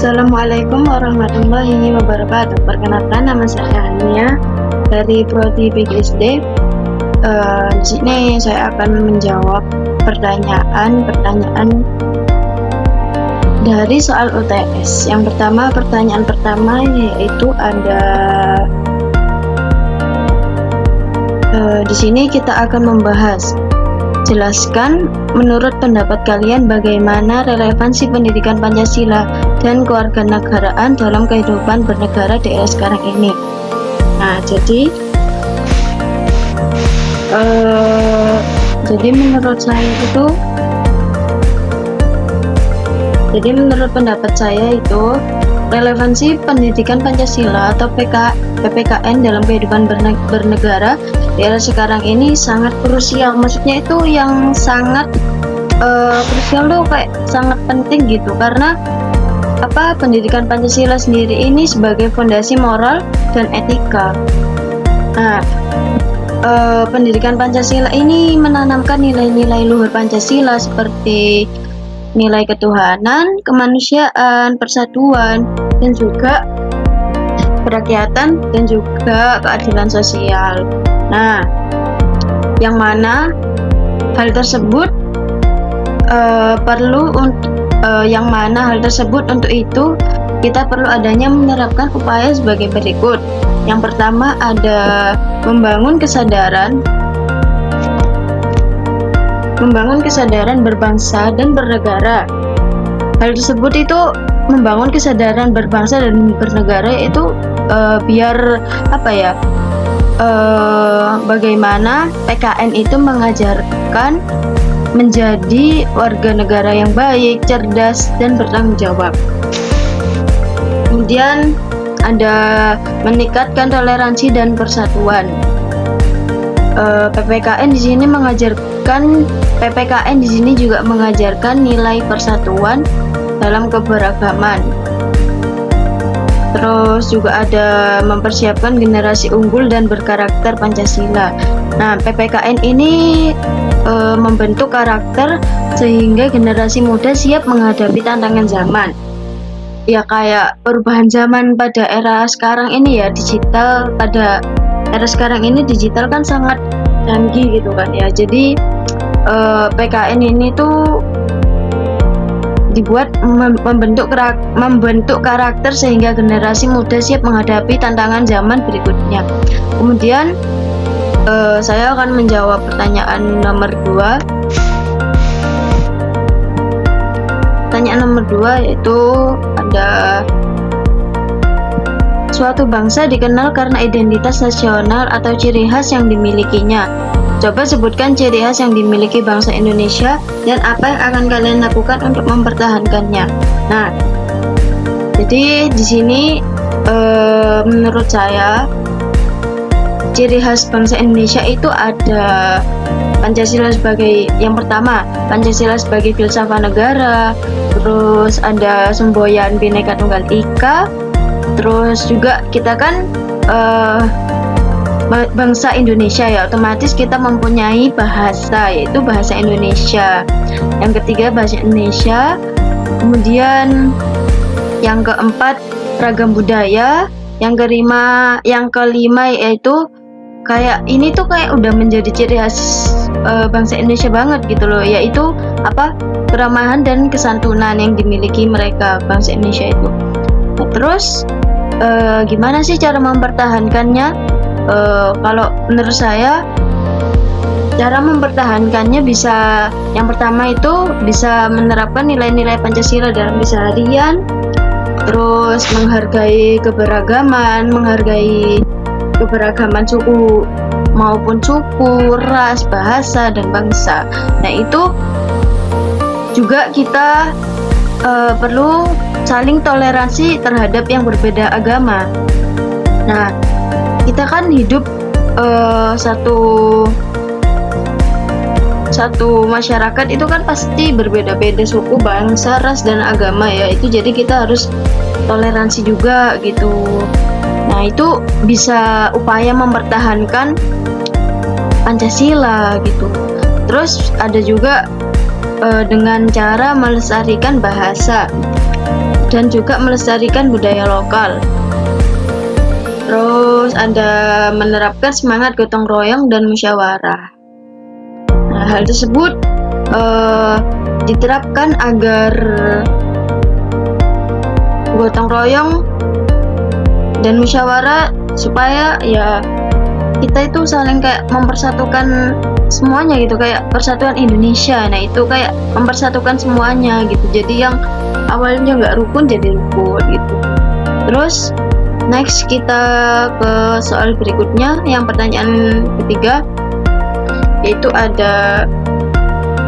Assalamualaikum warahmatullahi wabarakatuh. Perkenalkan, nama saya Hania dari Prodi PGSD. Di sini saya akan menjawab pertanyaan dari soal UTS. Yang pertama, pertanyaan pertama yaitu ada di sini kita akan membahas. Jelaskan menurut pendapat kalian bagaimana relevansi pendidikan Pancasila dan kewarganegaraan dalam kehidupan bernegara di era sekarang ini. Nah, jadi menurut pendapat saya itu relevansi pendidikan Pancasila atau PPKN dalam kehidupan bernegara di era sekarang ini sangat krusial. Maksudnya itu yang sangat krusial tuh kayak sangat penting gitu, karena pendidikan Pancasila sendiri ini sebagai fondasi moral dan etika. Nah, pendidikan Pancasila ini menanamkan nilai-nilai luhur Pancasila seperti nilai ketuhanan, kemanusiaan, persatuan, dan juga kerakyatan, dan juga keadilan sosial. Nah, yang mana hal tersebut untuk itu kita perlu adanya menerapkan upaya sebagai berikut. Yang pertama ada membangun kesadaran berbangsa dan bernegara. Hal tersebut itu membangun kesadaran berbangsa dan bernegara itu biar bagaimana PKN itu mengajarkan menjadi warga negara yang baik, cerdas, dan bertanggung jawab. Kemudian ada meningkatkan toleransi dan persatuan. PPKN di sini juga mengajarkan nilai persatuan dalam keberagaman. Terus juga ada mempersiapkan generasi unggul dan berkarakter Pancasila. Nah, PPKN ini membentuk karakter sehingga generasi muda siap menghadapi tantangan zaman. Ya kayak perubahan zaman pada era sekarang ini ya, digital. Pada era sekarang ini digital kan sangat canggih gitu kan ya. Jadi PKN ini tuh dibuat membentuk karakter sehingga generasi muda siap menghadapi tantangan zaman berikutnya. Kemudian saya akan menjawab pertanyaan nomor 2. Pertanyaan nomor 2 yaitu ada suatu bangsa dikenal karena identitas nasional atau ciri khas yang dimilikinya. Coba sebutkan ciri khas yang dimiliki bangsa Indonesia dan apa yang akan kalian lakukan untuk mempertahankannya. Nah, jadi di sini menurut saya ciri khas bangsa Indonesia itu ada Pancasila sebagai yang pertama, Pancasila sebagai filsafat negara, terus ada semboyan Bhinneka Tunggal Ika, terus juga kita kan bangsa Indonesia ya, otomatis kita mempunyai bahasa, yaitu bahasa Indonesia. Yang ketiga bahasa Indonesia. Kemudian yang keempat ragam budaya. Yang kelima yaitu kayak ini tuh kayak udah menjadi ciri khas bangsa Indonesia banget gitu loh, yaitu keramahan dan kesantunan yang dimiliki mereka bangsa Indonesia itu. Nah, terus gimana sih cara mempertahankannya? Kalau menurut saya cara mempertahankannya bisa, yang pertama itu bisa menerapkan nilai-nilai Pancasila dalam keseharian, terus menghargai keberagaman suku maupun ras, bahasa, dan bangsa. Nah, itu juga kita perlu saling toleransi terhadap yang berbeda agama. Nah, kita kan hidup satu masyarakat itu kan pasti berbeda-beda suku, bangsa, ras, dan agama ya. Itu jadi kita harus toleransi juga gitu. Nah, itu bisa upaya mempertahankan Pancasila gitu. Terus ada juga dengan cara melestarikan bahasa. dan juga melestarikan budaya lokal. Terus ada menerapkan semangat gotong royong dan musyawarah. Nah, hal tersebut diterapkan agar gotong royong dan musyawarah supaya ya kita itu saling kayak mempersatukan semuanya gitu, kayak persatuan Indonesia. Nah itu kayak mempersatukan semuanya gitu, jadi yang awalnya nggak rukun jadi rukun gitu. Terus next kita ke soal berikutnya, yang pertanyaan ketiga, yaitu ada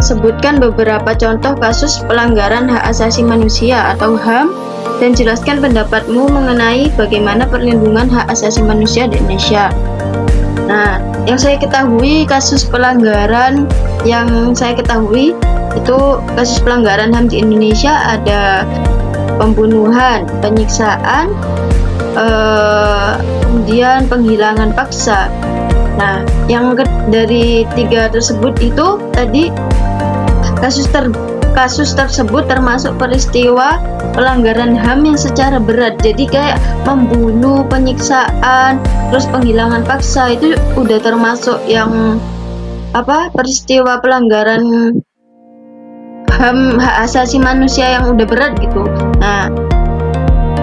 sebutkan beberapa contoh kasus pelanggaran hak asasi manusia atau HAM dan jelaskan pendapatmu mengenai bagaimana perlindungan hak asasi manusia di Indonesia. Nah, yang saya ketahui kasus pelanggaran yang saya ketahui itu kasus pelanggaran HAM di Indonesia ada pembunuhan, penyiksaan, kemudian penghilangan paksa. Nah, yang dari 3 tersebut itu tadi kasus tersebut termasuk peristiwa pelanggaran HAM yang secara berat. Jadi kayak membunuh, penyiksaan, terus penghilangan paksa itu udah termasuk yang peristiwa pelanggaran HAM, hak asasi manusia yang udah berat gitu. Nah,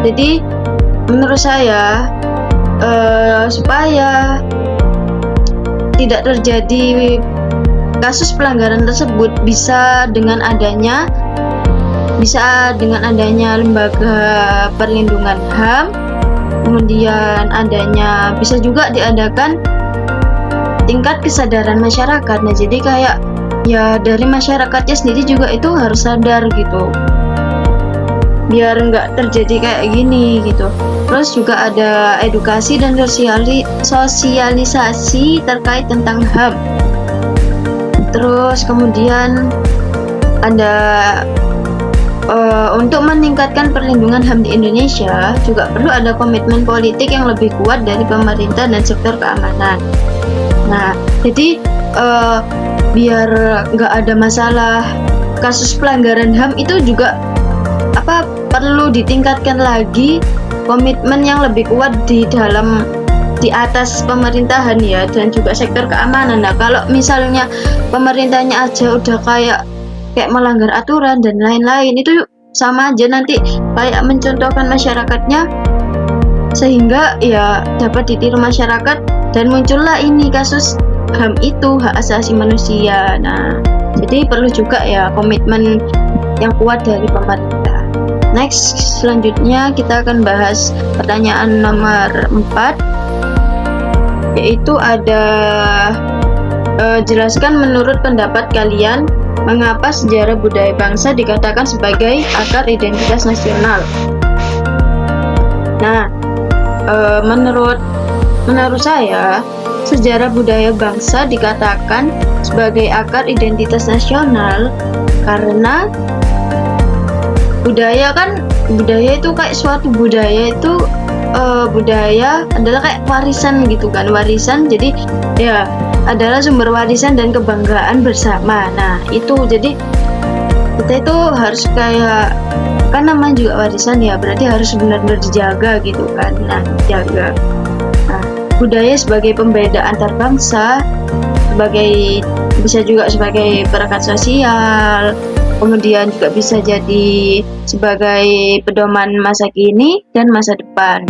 jadi menurut saya supaya tidak terjadi kasus pelanggaran tersebut bisa dengan adanya lembaga perlindungan HAM, kemudian bisa juga diadakan tingkat kesadaran masyarakat. Nah jadi kayak ya dari masyarakatnya sendiri juga itu harus sadar gitu, biar nggak terjadi kayak gini gitu. Terus juga ada edukasi dan sosialisasi terkait tentang HAM. Terus kemudian ada untuk meningkatkan perlindungan HAM di Indonesia juga perlu ada komitmen politik yang lebih kuat dari pemerintah dan sektor keamanan. Nah jadi biar nggak ada masalah kasus pelanggaran HAM itu juga perlu ditingkatkan lagi komitmen yang lebih kuat di atas pemerintahan ya, dan juga sektor keamanan. Nah kalau misalnya pemerintahnya aja udah kayak melanggar aturan dan lain-lain, itu sama aja nanti kayak mencontohkan masyarakatnya, sehingga ya dapat ditiru masyarakat dan muncullah ini kasus HAM itu, hak asasi manusia. Nah jadi perlu juga ya komitmen yang kuat dari pemerintah. Next, selanjutnya kita akan bahas pertanyaan nomor 4, yaitu ada jelaskan menurut pendapat kalian mengapa sejarah budaya bangsa dikatakan sebagai akar identitas nasional. Nah, menurut saya sejarah budaya bangsa dikatakan sebagai akar identitas nasional karena budaya itu kayak suatu budaya itu budaya adalah kayak warisan gitu kan, jadi ya adalah sumber warisan dan kebanggaan bersama. Nah itu jadi kita itu harus kayak, kan namanya juga warisan ya, berarti harus benar-benar dijaga gitu kan. Nah dijaga. Nah budaya sebagai pembeda antar bangsa, bisa juga sebagai perekat sosial, kemudian juga bisa jadi sebagai pedoman masa kini dan masa depan.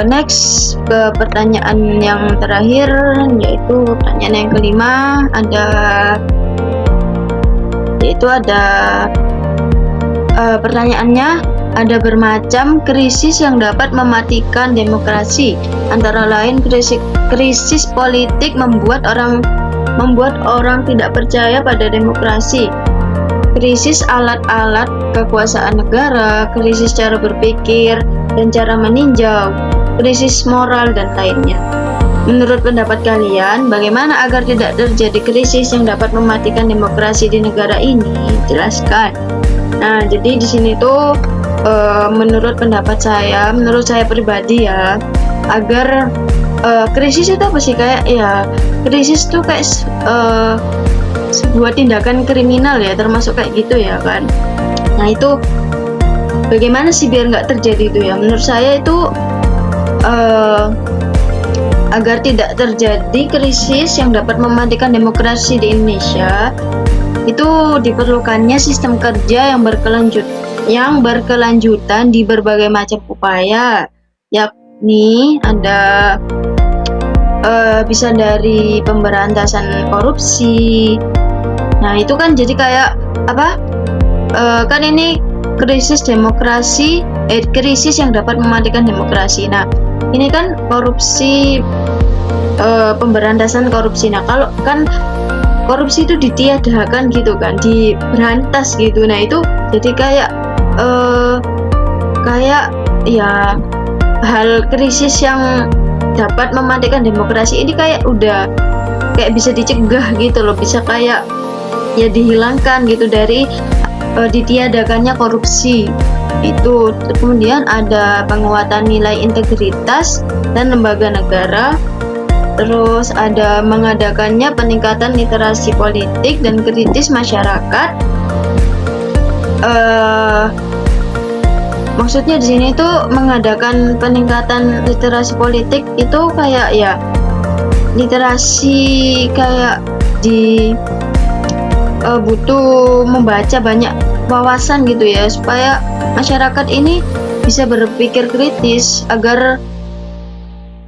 Next ke pertanyaan yang terakhir, yaitu pertanyaan yang kelima, pertanyaannya ada bermacam krisis yang dapat mematikan demokrasi, antara lain krisis politik membuat orang tidak percaya pada demokrasi, krisis alat-alat kekuasaan negara, krisis cara berpikir dan cara meninjau, krisis moral dan lainnya. Menurut pendapat kalian, bagaimana agar tidak terjadi krisis yang dapat mematikan demokrasi di negara ini? Jelaskan. Nah, jadi di sini tuh menurut saya pribadi ya, agar krisis itu apa sih, kayak ya krisis tuh kayak sebuah tindakan kriminal ya, termasuk kayak gitu ya kan. Nah itu bagaimana sih biar nggak terjadi itu ya? Menurut saya itu agar tidak terjadi krisis yang dapat mematikan demokrasi di Indonesia, itu diperlukannya sistem kerja yang berkelanjutan di berbagai macam upaya, yakni ada bisa dari pemberantasan korupsi. Nah itu kan jadi kayak apa? Kan ini krisis demokrasi, krisis yang dapat mematikan demokrasi. Nah ini kan korupsi, pemberantasan korupsi. Nah kalau kan korupsi itu ditiadakan gitu kan, diberantas gitu. Nah itu jadi kayak ya hal krisis yang dapat mematikan demokrasi ini kayak udah kayak bisa dicegah gitu loh, bisa kayak ya dihilangkan gitu dari ditiadakannya korupsi itu. Kemudian ada penguatan nilai integritas dan lembaga negara, terus ada mengadakannya peningkatan literasi politik dan kritis masyarakat. Maksudnya di sini tuh mengadakan peningkatan literasi politik itu kayak ya literasi kayak di butuh membaca banyak wawasan gitu ya, supaya masyarakat ini bisa berpikir kritis agar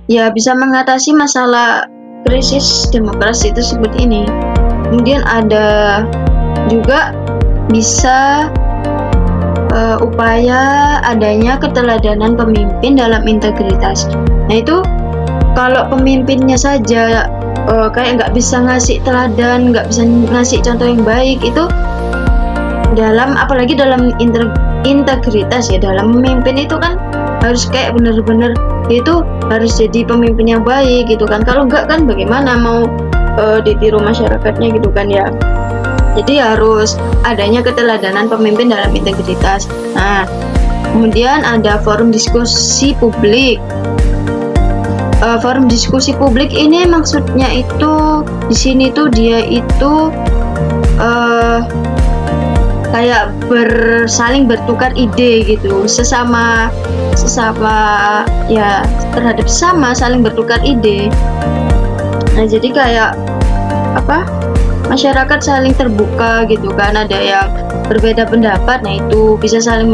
ya bisa mengatasi masalah krisis demokrasi tersebut ini. Kemudian ada juga bisa upaya adanya keteladanan pemimpin dalam integritas. Nah itu kalau pemimpinnya saja kayak nggak bisa ngasih teladan, nggak bisa ngasih contoh yang baik, itu apalagi dalam integritas ya, dalam memimpin itu kan harus kayak bener-bener itu harus jadi pemimpin yang baik gitu kan. Kalau enggak kan bagaimana mau ditiru masyarakatnya gitu kan ya. Jadi harus adanya keteladanan pemimpin dalam integritas. Nah kemudian ada forum diskusi publik. Forum diskusi publik ini maksudnya itu di sini tuh dia itu kayak saling bertukar ide gitu, sesama ya terhadap saling bertukar ide. Nah jadi kayak apa, masyarakat saling terbuka gitu kan, ada yang berbeda pendapat, nah itu bisa saling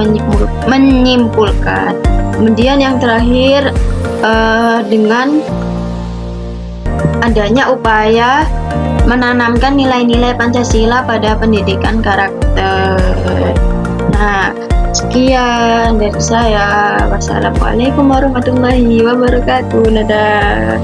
menyimpulkan. Kemudian yang terakhir dengan adanya upaya menanamkan nilai-nilai Pancasila pada pendidikan karakter. Nah, sekian dari saya. Wassalamualaikum warahmatullahi wabarakatuh. Dadah.